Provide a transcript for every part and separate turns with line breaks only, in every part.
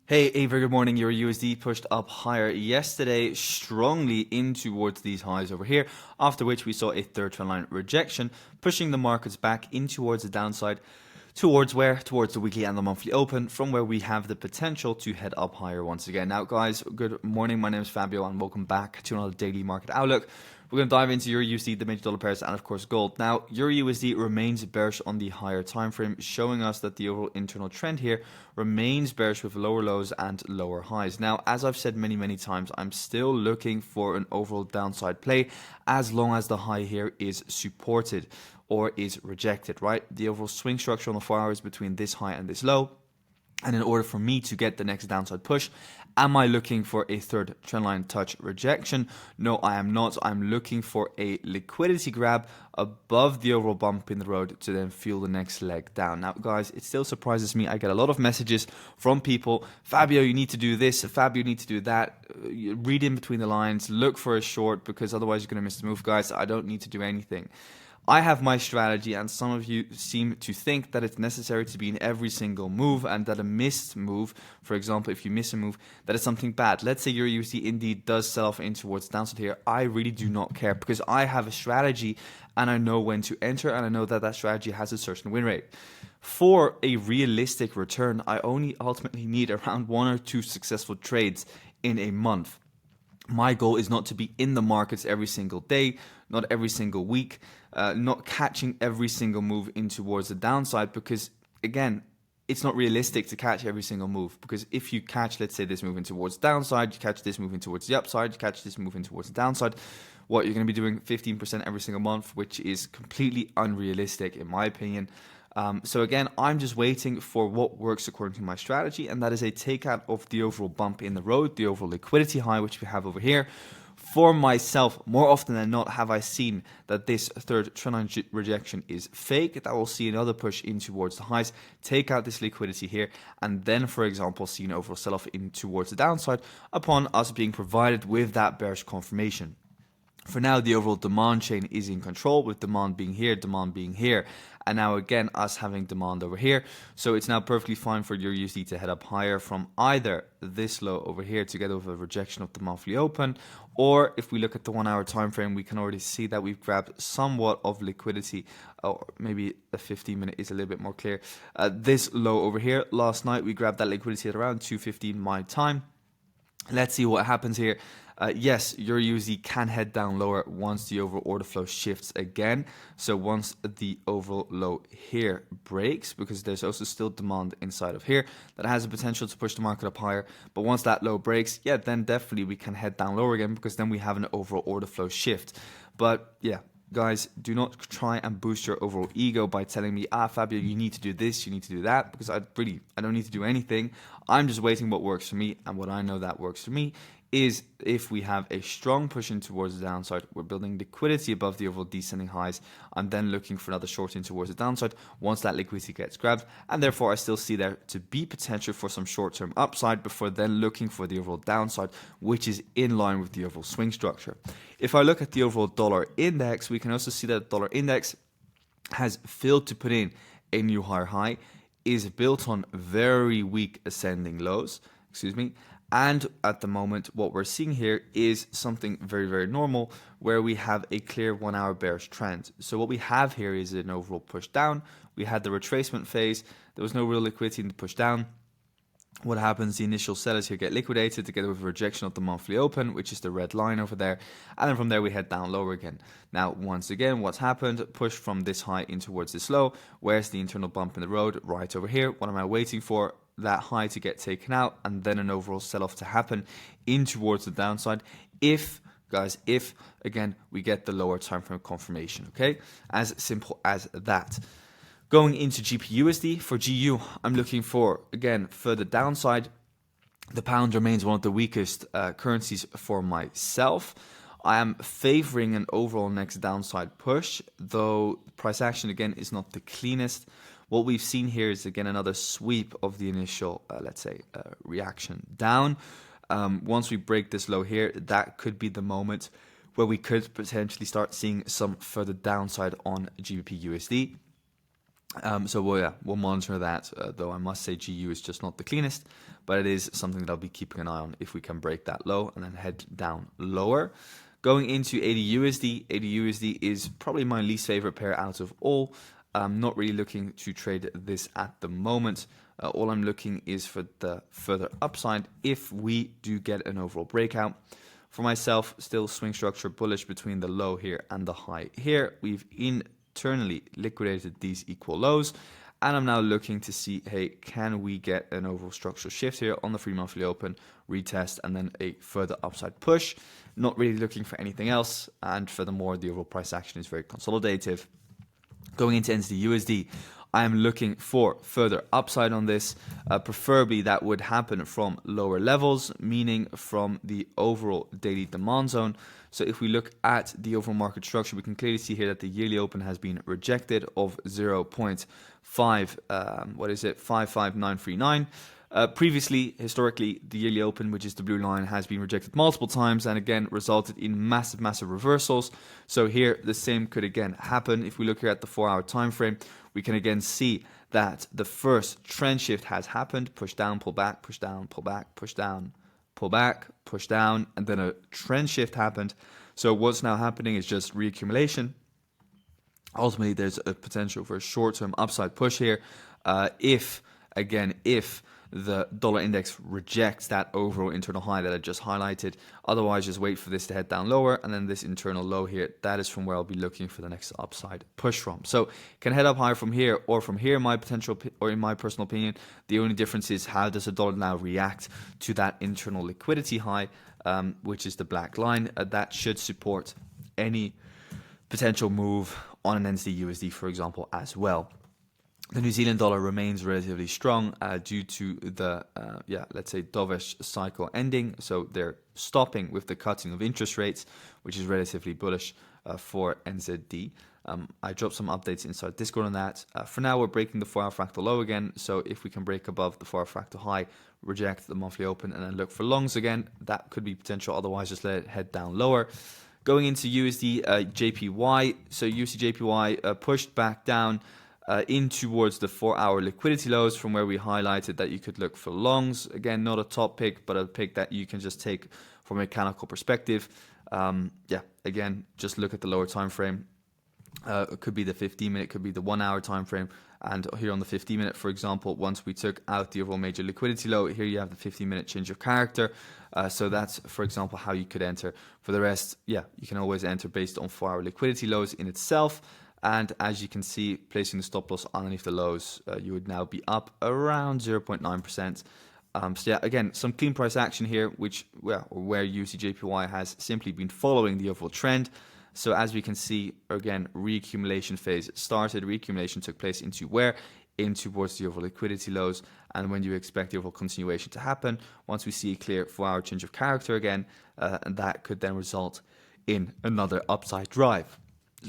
Hey, a very good morning. Your USD pushed up higher yesterday, strongly in towards these highs over here, after which we saw a third trend line rejection, pushing the markets back in towards the downside, towards where? Towards the weekly and the monthly open, from where we have the potential to head up higher once again. Now, guys, good morning. My name is Fabio, and welcome back to another daily market outlook. We're going to dive into EURUSD, the major dollar pairs, and of course gold. Now, EURUSD remains bearish on the higher time frame, showing us that the overall internal trend here remains bearish with lower lows and lower highs. Now, as I've said many times, I'm still looking for an overall downside play as long as the high here is supported or is rejected, right? The overall swing structure on the 4 hours between this high and this low. And in order for me to get the next downside push, am I looking for a third trendline touch rejection? No, I am not. I'm looking for a liquidity grab above the overall bump in the road to then fuel the next leg down. Now, guys, it still surprises me. I get a lot of messages from people. Fabio, you need to do this. Fabio, you need to do that. Read in between the lines. Look for a short because otherwise you're going to miss the move, guys. I don't need to do anything. I have my strategy, and some of you seem to think that it's necessary to be in every single move, and that a missed move, for example, if you miss a move, that is something bad. Let's say your USD indeed does sell off in towards downside here. I really do not care because I have a strategy and I know when to enter, and I know that that strategy has a certain win rate. For a realistic return, I only ultimately need around 1 or 2 successful trades in a month. My goal is not to be in the markets every single day, not every single week, not catching every single move in towards the downside, because again, it's not realistic to catch every single move. Because if you catch, let's say, this moving towards the downside, you catch this moving towards the upside, you catch this moving towards the downside, what, you're going to be doing 15% every single month, which is completely unrealistic in my opinion. So again, I'm just waiting for what works according to my strategy, and that is a takeout of the overall bump in the road, the overall liquidity high, which we have over here. For myself, more often than not, have I seen that this third trendline rejection is fake, that we'll see another push in towards the highs, take out this liquidity here, and then, for example, see an overall sell-off in towards the downside upon us being provided with that bearish confirmation. For now, the overall demand chain is in control, with demand being here, and now again us having demand over here. So it's now perfectly fine for your USD to head up higher from either this low over here together with a rejection of the monthly open, or if we look at the 1 hour time frame, we can already see that we've grabbed somewhat of liquidity, or maybe a 15-minute is a little bit more clear. This low over here, last night we grabbed that liquidity at around 2:15 my time. Let's see what happens here. Yes, your USD can head down lower once the overall order flow shifts again. So once the overall low here breaks, because there's also still demand inside of here that has the potential to push the market up higher. But once that low breaks, yeah, then definitely we can head down lower again, because then we have an overall order flow shift. But yeah, guys, do not try and boost your overall ego by telling me, Fabio, you need to do this, you need to do that, because I don't need to do anything. I'm just waiting what works for me, and what I know that works for me is if we have a strong push in towards the downside, we're building liquidity above the overall descending highs. I'm then looking for another short in towards the downside once that liquidity gets grabbed, and therefore I still see there to be potential for some short-term upside before then looking for the overall downside, which is in line with the overall swing structure. If I look at the overall dollar index, we can also see that the dollar index has failed to put in a new higher high, is built on very weak ascending lows, and at the moment what we're seeing here is something very normal, where we have a clear 1 hour bearish trend. So what we have here is an overall push down. We had the retracement phase, there was no real liquidity in the push down. What happens, the initial sellers here get liquidated together with a rejection of the monthly open, which is the red line over there, and then from there we head down lower again. Now once again, what's happened, push from this high in towards this low. Where's the internal bump in the road? Right over here. What am I waiting for? That high to get taken out, and then an overall sell-off to happen in towards the downside, if again we get the lower time frame confirmation. Okay, as simple as that. Going into GBPUSD, for GU, I'm looking for, again, further downside. The pound remains one of the weakest currencies for myself. I am favoring an overall next downside push, though price action again is not the cleanest. What we've seen here is again another sweep of the initial, reaction down. Once we break this low here, that could be the moment where we could potentially start seeing some further downside on GBPUSD. So we'll monitor that, though I must say GU is just not the cleanest, but it is something that I'll be keeping an eye on if we can break that low and then head down lower. Going into AUDUSD, AUDUSD is probably my least favorite pair out of all. I'm not really looking to trade this at the moment. All I'm looking is for the further upside if we do get an overall breakout. For myself, still swing structure bullish between the low here and the high here. We've internally liquidated these equal lows, and I'm now looking to see, hey, can we get an overall structural shift here on the free monthly open, retest, and then a further upside push. Not really looking for anything else, and furthermore, the overall price action is very consolidative. Going into NZDUSD, I am looking for further upside on this. Preferably that would happen from lower levels, meaning from the overall daily demand zone. So if we look at the overall market structure, we can clearly see here that the yearly open has been rejected of 55939. Previously, historically, the yearly open, which is the blue line, has been rejected multiple times and again resulted in massive reversals. So here the same could again happen. If we look here at the 4-hour time frame, we can again see that the first trend shift has happened. Push down, pull back, push down, pull back, push down, pull back, push down, and then a trend shift happened. So what's now happening is just reaccumulation. Ultimately, there's a potential for a short-term upside push here. If the dollar index rejects that overall internal high that I just highlighted. Otherwise, just wait for this to head down lower, and then this internal low here, that is from where I'll be looking for the next upside push from. So can head up higher from here or from here, in my personal opinion. The only difference is how does the dollar now react to that internal liquidity high, which is the black line. That should support any potential move on an NZDUSD, for example, as well. The New Zealand dollar remains relatively strong due to the, let's say, dovish cycle ending. So they're stopping with the cutting of interest rates, which is relatively bullish for NZD. I dropped some updates inside Discord on that. For now, we're breaking the 4-hour fractal low again. So if we can break above the 4-hour fractal high, reject the monthly open, and then look for longs again, that could be potential. Otherwise, just let it head down lower. Going into USDJPY, so USDJPY pushed back down in towards the 4-hour liquidity lows from where we highlighted that you could look for longs. Again, not a top pick, but a pick that you can just take from a mechanical perspective. Again, just look at the lower time frame. It could be the 15-minute, could be the 1-hour time frame. And here on the 15-minute, for example, once we took out the overall major liquidity low, here you have the 15-minute change of character. So that's, for example, how you could enter. For the rest, you can always enter based on 4-hour liquidity lows in itself. And as you can see, placing the stop loss underneath the lows, you would now be up around 0.9%. Again, some clean price action here, where USDJPY has simply been following the overall trend. So as we can see, again, reaccumulation phase started. Reaccumulation took place into where? In towards the overall liquidity lows. And when you expect the overall continuation to happen, once we see a clear 4-hour change of character again, and that could then result in another upside drive.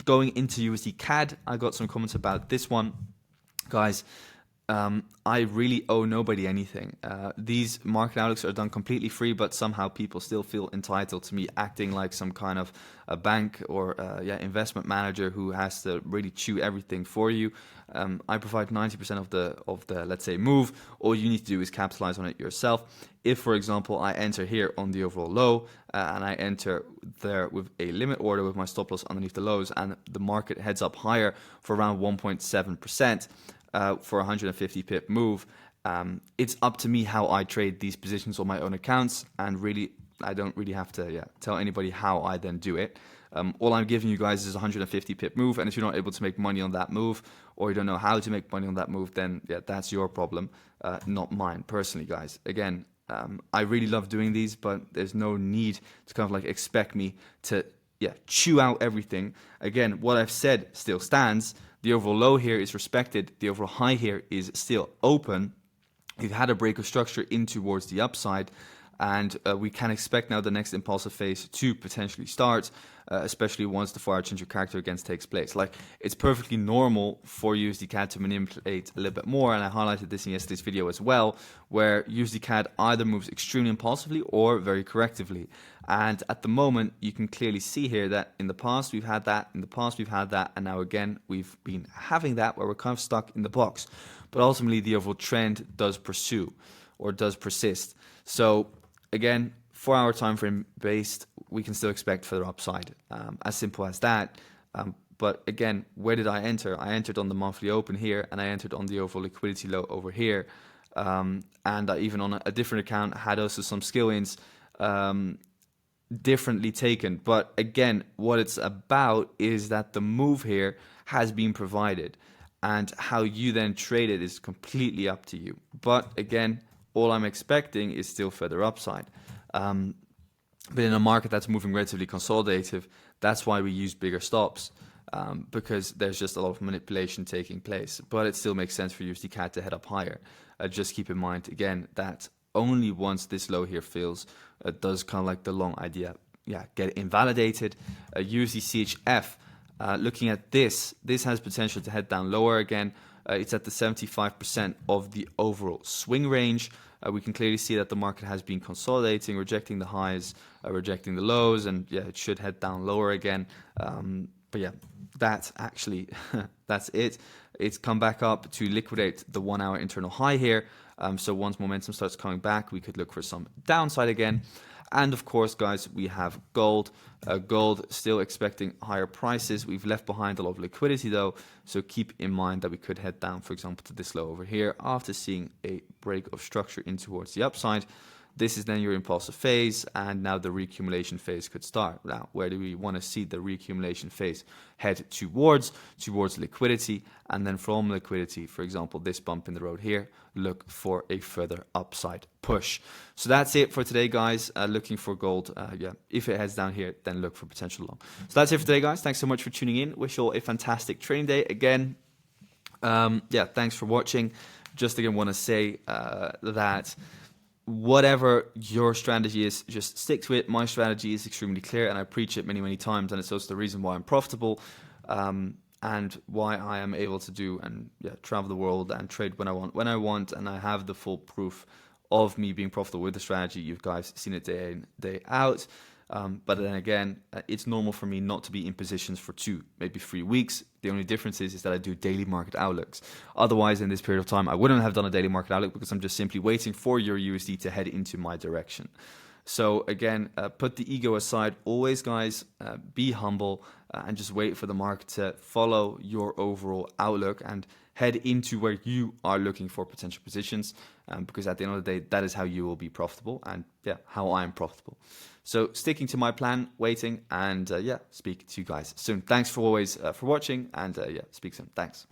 Going into USDCAD, I got some comments about this one. Guys, I really owe nobody anything. These market outlooks are done completely free, but somehow people still feel entitled to me acting like some kind of a bank or investment manager who has to really chew everything for you. I provide 90% of the let's say move. All you need to do is capitalize on it yourself. If, for example, I enter here on the overall low and I enter there with a limit order with my stop loss underneath the lows, and the market heads up higher for around 1.7%. For a 150 pip move, it's up to me how I trade these positions on my own accounts, and really I don't really have to tell anybody how I then do it. All I'm giving you guys is a 150 pip move, and if you're not able to make money on that move, or you don't know how to make money on that move, then that's your problem, not mine personally, guys. Again, I really love doing these, but there's no need to kind of like expect me to chew out everything. Again, what I've said still stands. The overall low here is respected. The overall high here is still open. You've had a break of structure in towards the upside. and we can expect now the next impulsive phase to potentially start, especially once the 4-hour change of character against takes place. Like, it's perfectly normal for USDCAD to manipulate a little bit more, and I highlighted this in yesterday's video as well, where USDCAD either moves extremely impulsively or very correctively. And at the moment, you can clearly see here that in the past we've had that, in the past we've had that, and now again we've been having that where we're kind of stuck in the box. But ultimately the overall trend does pursue or does persist. So again, 4-hour time frame based, we can still expect further upside. As simple as that. But again, where did I enter? I entered on the monthly open here, and I entered on the overall liquidity low over here. And I even on a different account had also some skill ins differently taken. But again, what it's about is that the move here has been provided, and how you then trade it is completely up to you. But again, all I'm expecting is still further upside. But in a market that's moving relatively consolidative, that's why we use bigger stops, because there's just a lot of manipulation taking place. But it still makes sense for USDCAD to head up higher. Just keep in mind, again, that only once this low here fills does kind of like the long idea get invalidated. USDCHF, looking at this has potential to head down lower again. It's at the 75% of the overall swing range. We can clearly see that the market has been consolidating, rejecting the highs, rejecting the lows, and yeah, it should head down lower again. But yeah, that's actually that's it. It's come back up to liquidate the 1-hour internal high here. So once momentum starts coming back, we could look for some downside again. And of course, guys, we have gold. Gold still expecting higher prices. We've left behind a lot of liquidity though, so keep in mind that we could head down, for example, to this low over here after seeing a break of structure in towards the upside. This is then your impulsive phase, and now the reaccumulation phase could start. Now, where do we want to see the reaccumulation phase head towards liquidity, and then from liquidity, for example, this bump in the road here, look for a further upside push. So that's it for today, guys. Looking for gold. If it heads down here, then look for potential long. So that's it for today, guys. Thanks so much for tuning in. Wish you all a fantastic trading day. Again, thanks for watching. Just again want to say that whatever your strategy is, just stick to it. My strategy is extremely clear, and I preach it many times, and it's also the reason why I'm profitable, and why I am able to do and travel the world and trade when I want, and I have the full proof of me being profitable with the strategy. You guys seen it day in, day out. But then again, it's normal for me not to be in positions for 2, maybe 3 weeks. The only difference is that I do daily market outlooks. Otherwise, in this period of time, I wouldn't have done a daily market outlook, because I'm just simply waiting for EURUSD to head into my direction. So again, put the ego aside always, guys. Be humble and just wait for the market to follow your overall outlook and head into where you are looking for potential positions, because at the end of the day, that is how you will be profitable, and how I am profitable. So sticking to my plan, waiting, and speak to you guys soon. Thanks for always for watching, and speak soon. Thanks.